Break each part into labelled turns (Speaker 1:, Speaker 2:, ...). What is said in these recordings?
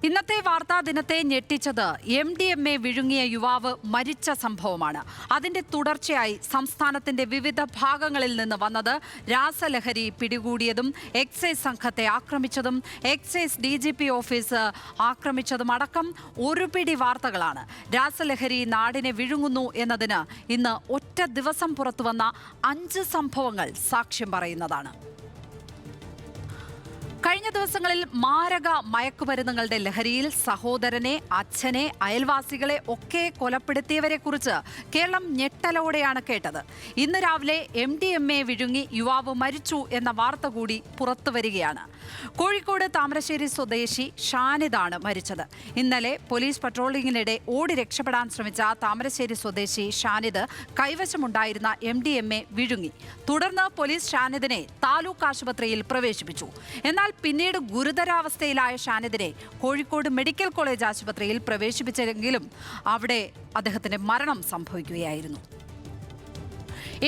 Speaker 1: ഇന്നത്തെ വാർത്താ ദിനത്തെ ഞെട്ടിച്ചത് MDMA വിഴുങ്ങിയ യുവാവ് മരിച്ച സംഭവമാണ്. അതിന്റെ തുടർച്ചയായി സംസ്ഥാനത്തിന്റെ വിവിധ ഭാഗങ്ങളിൽ നിന്ന് വന്നത് രാസലഹരി പിടികൂടിയതും എക്സൈസ് സംഘത്തെ ആക്രമിച്ചതും എക്സൈസ് DGP ഓഫീസ് ആക്രമിച്ചതും അടക്കം ഒരു പിടി വാർത്തകളാണ്. രാസലഹരി നാടിനെ വിഴുങ്ങുന്നു എന്നതിന് ഇന്ന് ഒറ്റ ദിവസം പുറത്തുവന്ന 5 സംഭവങ്ങൾ സാക്ഷ്യം പറയുന്നതാണ്. കഴിഞ്ഞ ദിവസങ്ങളിൽ മാരക മയക്കുമരുന്നുകളുടെ ലഹരിയിൽ സഹോദരനെ, അച്ഛനെ, അയൽവാസികളെ ഒക്കെ കൊലപ്പെടുത്തിയവരെ കുറിച്ച് കേരളം ഞെട്ടലോടെയാണ് കേട്ടത്. ഇന്ന് രാവിലെ MDMA വിഴുങ്ങി യുവാവ് മരിച്ചു എന്ന വാർത്ത കൂടി പുറത്തുവരികയാണ്. കോഴിക്കോട് താമരശ്ശേരി സ്വദേശി ഷാനിദാണ് മരിച്ചത്. ഇന്നലെ പോലീസ് പട്രോളിംഗിനിടെ ഓടി രക്ഷപ്പെടാൻ ശ്രമിച്ച താമരശ്ശേരി സ്വദേശി ഷാനിദ് കൈവശമുണ്ടായിരുന്ന MDMA വിഴുങ്ങി. തുടർന്ന് പോലീസ് ഷാനിദിനെ താലൂക്ക് ആശുപത്രിയിൽ പ്രവേശിപ്പിച്ചു. എന്നാൽ പിന്നീട് ഗുരുതരാവസ്ഥയിലായ ഷാനിദിനെ കോഴിക്കോട് മെഡിക്കൽ കോളേജ് ആശുപത്രിയിൽ പ്രവേശിപ്പിച്ചെങ്കിലും അവിടെ അദ്ദേഹത്തിന്റെ മരണം സംഭവിക്കുകയായിരുന്നു.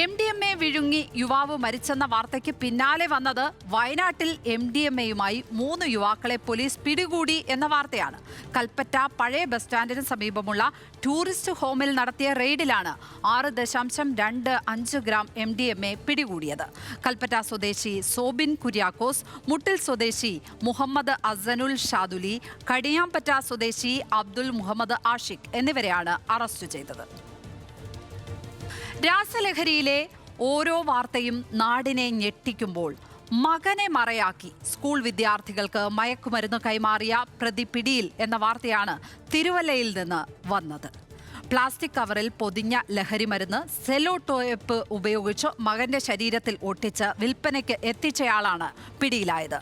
Speaker 1: MDMA വിഴുങ്ങി യുവാവ് മരിച്ചെന്ന വാർത്തയ്ക്ക് പിന്നാലെ വന്നത് വയനാട്ടിൽ MDMAയുമായി 3 യുവാക്കളെ പോലീസ് പിടികൂടി എന്ന വാർത്തയാണ്. കൽപ്പറ്റ പഴയ ബസ് സ്റ്റാൻഡിന് സമീപമുള്ള ടൂറിസ്റ്റ് ഹോമിൽ നടത്തിയ റെയ്ഡിലാണ് 6.25 ഗ്രാം MDMA പിടികൂടിയത്. കൽപ്പറ്റ സ്വദേശി സോബിൻ കുര്യാക്കോസ്, മുട്ടിൽ സ്വദേശി മുഹമ്മദ് അസനുൽ ഷാദുലി, കടിയാമ്പറ്റ സ്വദേശി അബ്ദുൽ മുഹമ്മദ് ആഷിഖ് എന്നിവരെയാണ് അറസ്റ്റ് ചെയ്തത്. രാസലഹരിയിലെ ഓരോ വാർത്തയും നാടിനെ ഞെട്ടിക്കുമ്പോൾ മകനെ മറയാക്കി സ്കൂൾ വിദ്യാർത്ഥികൾക്ക് മയക്കുമരുന്ന് കൈമാറിയ പ്രതി പിടിയിൽ എന്ന വാർത്തയാണ് തിരുവല്ലയിൽ നിന്ന് വന്നത്. പ്ലാസ്റ്റിക് കവറിൽ പൊതിഞ്ഞ ലഹരി മരുന്ന് സെലോ ടേപ്പ് ഉപയോഗിച്ച് മകന്റെ ശരീരത്തിൽ ഒട്ടിച്ച് വിൽപ്പനയ്ക്ക് എത്തിച്ചയാളാണ് പിടിയിലായത്.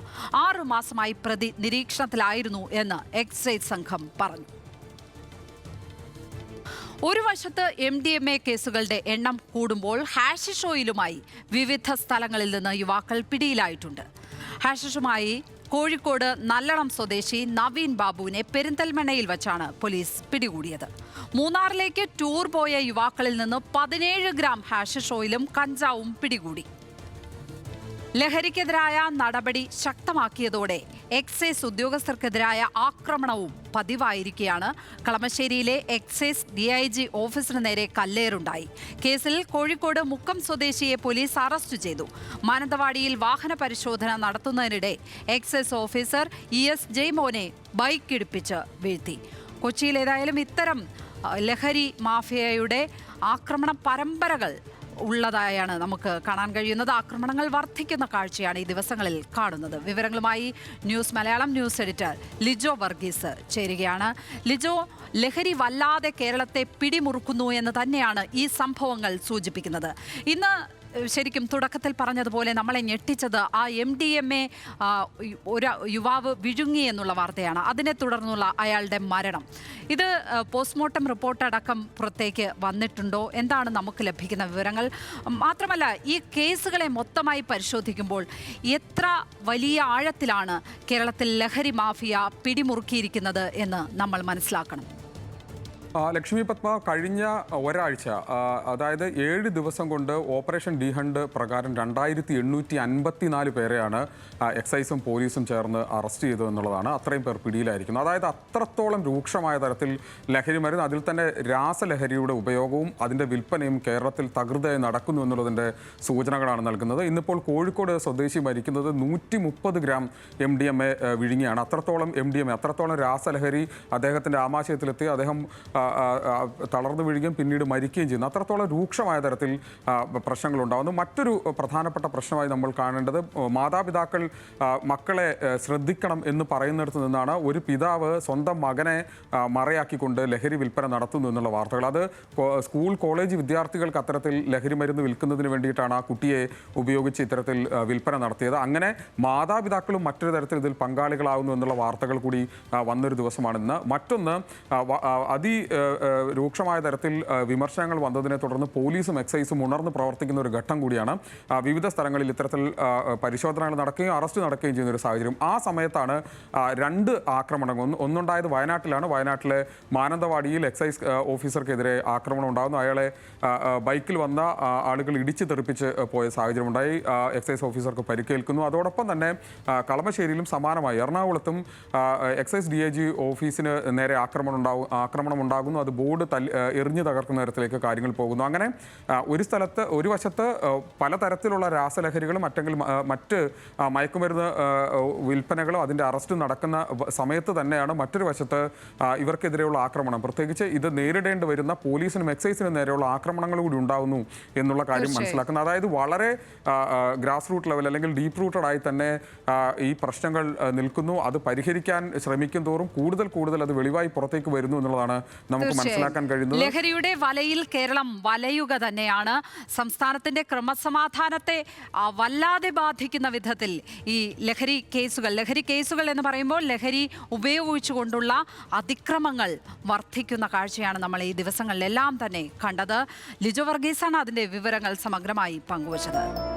Speaker 1: 6 മാസമായി പ്രതി നിരീക്ഷണത്തിലായിരുന്നു എന്ന് എക്സൈസ് സംഘം പറഞ്ഞു. ഒരു വശത്ത് MDMA കേസുകളുടെ എണ്ണം കൂടുമ്പോൾ ഹാഷിഷ് ഓയിലുമായി വിവിധ സ്ഥലങ്ങളിൽ നിന്ന് യുവാക്കൾ പിടിയിലായിട്ടുണ്ട്. ഹാഷിഷുമായി കോഴിക്കോട് നല്ലളം സ്വദേശി നവീൻ ബാബുവിനെ പെരിന്തൽമണ്ണയിൽ വച്ചാണ് പോലീസ് പിടികൂടിയത്. മൂന്നാറിലേക്ക് ടൂർ പോയ യുവാക്കളിൽ നിന്ന് 17 ഗ്രാം ഹാഷിഷ് ഓയിലും കഞ്ചാവും പിടികൂടി. ലഹരിക്കെതിരായ നടപടി ശക്തമാക്കിയതോടെ എക്സൈസ് ഉദ്യോഗസ്ഥർക്കെതിരായ ആക്രമണവും പതിവായിരിക്കുകയാണ്. കളമശ്ശേരിയിലെ എക്സൈസ് DIG ഓഫീസിന് നേരെ കല്ലേറുണ്ടായി. കേസിൽ കോഴിക്കോട് മുക്കം സ്വദേശിയെ പോലീസ് അറസ്റ്റ് മാനന്തവാടിയിൽ വാഹന പരിശോധന നടത്തുന്നതിനിടെ എക്സൈസ് ഓഫീസർ ES ജയ്മോനെ ബൈക്കിടിപ്പിച്ച് വീഴ്ത്തി. കൊച്ചിയിൽ ഏതായാലും ഇത്തരം ലഹരി മാഫിയയുടെ ആക്രമണ പരമ്പരകൾ ഉള്ളതായാണ് നമുക്ക് കാണാൻ കഴിയുന്നത്. ആക്രമണങ്ങൾ വർദ്ധിക്കുന്ന കാഴ്ചയാണ് ഈ ദിവസങ്ങളിൽ കാണുന്നത്. വിവരങ്ങളുമായി news Malayalam news editor Lijo Varghese ചേരുകയാണ്. ലിജോ, ലഹരി വല്ലാതെ കേരളത്തെ പിടിമുറുക്കുന്നു എന്ന് തന്നെയാണ് ഈ സംഭവങ്ങൾ സൂചിപ്പിക്കുന്നത്. ഇന്ന് ശരിക്കും തുടക്കത്തിൽ പറഞ്ഞതുപോലെ നമ്മളെ ഞെട്ടിച്ചത് ആ MDMA ഒരു യുവാവ് വിഴുങ്ങി എന്നുള്ള വാർത്തയാണ്. അതിനെ തുടർന്നുള്ള അയാളുടെ മരണം. ഇത് പോസ്റ്റ്മോർട്ടം റിപ്പോർട്ട് അടക്കം പുറത്തേക്ക് വന്നിട്ടുണ്ടോ? എന്താണ് നമുക്ക് ലഭിക്കുന്ന വിവരങ്ങൾ? മാത്രമല്ല, ഈ കേസുകളെ മൊത്തമായി പരിശോധിക്കുമ്പോൾ എത്ര വലിയ ആഴത്തിലാണ് കേരളത്തിൽ ലഹരി മാഫിയ പിടിമുറുക്കിയിരിക്കുന്നത് എന്ന് നമ്മൾ മനസ്സിലാക്കണം.
Speaker 2: ലക്ഷ്മി പത്മ, കഴിഞ്ഞ ഒരാഴ്ച, അതായത് 7 ദിവസം കൊണ്ട് ഓപ്പറേഷൻ ഡി ഹണ്ട് പ്രകാരം 2854 പേരെയാണ് എക്സൈസും പോലീസും ചേർന്ന് അറസ്റ്റ് ചെയ്തത് എന്നുള്ളതാണ്. അത്രയും പേർ പിടിയിലായിരിക്കുന്നു. അതായത് അത്രത്തോളം രൂക്ഷമായ തരത്തിൽ ലഹരി മരുന്ന്, അതിൽ തന്നെ രാസലഹരിയുടെ ഉപയോഗവും അതിൻ്റെ വിൽപ്പനയും കേരളത്തിൽ തകൃതയായി നടക്കുന്നു എന്നുള്ളതിൻ്റെ സൂചനകളാണ് നൽകുന്നത്. ഇന്നിപ്പോൾ കോഴിക്കോട് സ്വദേശി മരിക്കുന്നത് 130 ഗ്രാം MDMA വിഴുങ്ങിയാണ്. അത്രത്തോളം MDMA, അത്രത്തോളം രാസലഹരി അദ്ദേഹത്തിൻ്റെ ആമാശയത്തിലെത്തി അദ്ദേഹം തളർന്നു വീഴുകയും പിന്നീട് മരിക്കുകയും ചെയ്യുന്നു. അത്രത്തോളം രൂക്ഷമായ തരത്തിൽ പ്രശ്നങ്ങളുണ്ടാകുന്നു. മറ്റൊരു പ്രധാനപ്പെട്ട പ്രശ്നമായി നമ്മൾ കാണേണ്ടത്, മാതാപിതാക്കൾ മക്കളെ ശ്രദ്ധിക്കണം എന്ന് പറയുന്നിടത്ത് നിന്നാണ് ഒരു പിതാവ് സ്വന്തം മകനെ മറയാക്കിക്കൊണ്ട് ലഹരി വിൽപ്പന നടത്തുന്നു എന്നുള്ള വാർത്തകൾ. അത് സ്കൂൾ കോളേജ് വിദ്യാർത്ഥികൾക്ക് അത്തരത്തിൽ ലഹരി മരുന്ന് വിൽക്കുന്നതിന് വേണ്ടിയിട്ടാണ് ആ കുട്ടിയെ ഉപയോഗിച്ച് ഇത്തരത്തിൽ വിൽപ്പന നടത്തിയത്. അങ്ങനെ മാതാപിതാക്കളും മറ്റൊരു തരത്തിൽ ഇതിൽ പങ്കാളികളാകുന്നു എന്നുള്ള വാർത്തകൾ കൂടി വന്നൊരു ദിവസമാണ് ഇന്ന്. മറ്റൊന്ന്, രൂക്ഷമായ തരത്തിൽ വിമർശനങ്ങൾ വന്നതിനെ തുടർന്ന് പോലീസും എക്സൈസും ഉണർന്ന് പ്രവർത്തിക്കുന്ന ഒരു ഘട്ടം കൂടിയാണ്. വിവിധ സ്ഥലങ്ങളിൽ ഇത്തരത്തിൽ പരിശോധനകൾ നടക്കുകയും അറസ്റ്റ് നടക്കുകയും ചെയ്യുന്ന ഒരു സാഹചര്യം. ആ സമയത്താണ് രണ്ട് ആക്രമണങ്ങൾ. ഒന്നുണ്ടായത് വയനാട്ടിലാണ്. വയനാട്ടിലെ മാനന്തവാടിയിൽ എക്സൈസ് ഓഫീസർക്കെതിരെ ആക്രമണം ഉണ്ടാകുന്നു. അയാളെ ബൈക്കിൽ വന്ന ആളുകൾ ഇടിച്ചു തെറിപ്പിച്ച് പോയ സാഹചര്യമുണ്ടായി. എക്സൈസ് ഓഫീസർക്ക് പരിക്കേൽക്കുന്നു. അതോടൊപ്പം തന്നെ കളമശ്ശേരിയിലും സമാനമായി എറണാകുളത്തും എക്സൈസ് DIG ഓഫീസിന് നേരെ ആക്രമണം ഉണ്ടാകുന്നു. അത് ബോർഡ് എറിഞ്ഞു തകർക്കുന്ന തരത്തിലേക്ക് കാര്യങ്ങൾ പോകുന്നു. അങ്ങനെ ഒരു വശത്ത് പലതരത്തിലുള്ള രാസലഹരികളും മറ്റ് മയക്കുമരുന്ന് വിൽപ്പനകളോ അതിൻ്റെ അറസ്റ്റ് നടക്കുന്ന സമയത്ത് തന്നെയാണ് മറ്റൊരു വശത്ത് ഇവർക്കെതിരെയുള്ള ആക്രമണം, പ്രത്യേകിച്ച് ഇത് നേരിടേണ്ടി വരുന്ന പോലീസിനും എക്സൈസിനും നേരെയുള്ള ആക്രമണങ്ങൾ കൂടി ഉണ്ടാകുന്നു എന്നുള്ള കാര്യം മനസ്സിലാക്കുന്നത്. അതായത് വളരെ ഗ്രാസ് റൂട്ട് ലെവൽ അല്ലെങ്കിൽ ഡീപ്പ് റൂട്ടഡ് ആയി തന്നെ ഈ പ്രശ്നങ്ങൾ നിൽക്കുന്നു. അത് പരിഹരിക്കാൻ ശ്രമിക്കും തോറും കൂടുതൽ അത് വെളിവായി പുറത്തേക്ക് വരുന്നു എന്നുള്ളതാണ് നമുക്ക് മനസ്സിലാക്കാൻ കഴിയുന്നത്.
Speaker 1: ലഹരിയുടെ വലയിൽ കേരളം വലയുക തന്നെയാണ്. സംസ്ഥാനത്തിന്റെ ക്രമസമാധാനത്തെ വല്ലാതെ ബാധിക്കുന്ന വിധത്തിൽ ഈ ലഹരി കേസുകൾ എന്ന് പറയുമ്പോൾ ലഹരി ഉപയോഗിച്ചുകൊണ്ടുള്ള അതിക്രമങ്ങൾ വർദ്ധിക്കുന്ന കാഴ്ചയാണ് നമ്മൾ ഈ ദിവസങ്ങളിലെല്ലാം തന്നെ കണ്ടത്. ലിജോ വർഗീസാണ് അതിന്റെ വിവരങ്ങൾ സമഗ്രമായി പങ്കുവച്ചത്.